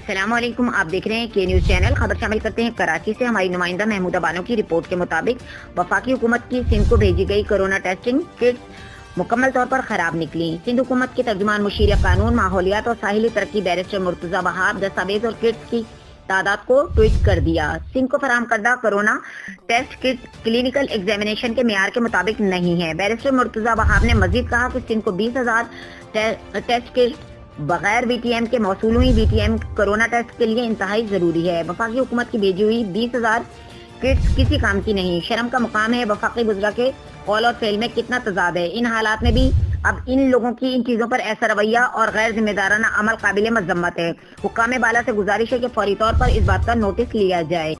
السلام علیکم، آپ دیکھ رہے ہیں کے نیوز چینل۔ خبر شامل کرتے ہیں کراچی سے۔ ہماری نمائندہ محمودہ بانو کی رپورٹ کے مطابق وفاقی حکومت کی سندھ کو بھیجی گئی کورونا ٹیسٹنگ کٹس مکمل طور پر خراب نکلی۔ سندھ حکومت کے ترجمان مشیر قانون، ماحولیات اور ساحلی ترقی بیرسٹر مرتضی وہاب دستاویز اور کٹس کی تعداد کو ٹویٹ کر دیا۔ سندھ کو فراہم کردہ کورونا ٹیسٹ کٹ کلینکل ایگزامینیشن کے معیار کے مطابق نہیں ہے۔ بیرسٹر مرتضی وہاب نے مزید کہا کہ سندھ کو 20,000 ٹیسٹ کٹ بغیر وی ٹی ایم کے موصول ہوئی۔ V T M corona test کے لیے انتہائی ضروری ہے۔ وفاقی حکومت کی بھیجی ہوئی 20,000 کٹس کسی کام کی نہیں۔ شرم کا مقام ہے وفاقی وزراء کے قول اور فعل میں کتنا تضاد ہے۔ ان حالات میں بھی اب ان لوگوں کی ان چیزوں پر ایسا رویہ اور غیر ذمہ دارانہ عمل قابل مذمت ہے۔ حکام بالا سے گزارش ہے کہ فوری طور پر اس بات کا نوٹس لیا جائے۔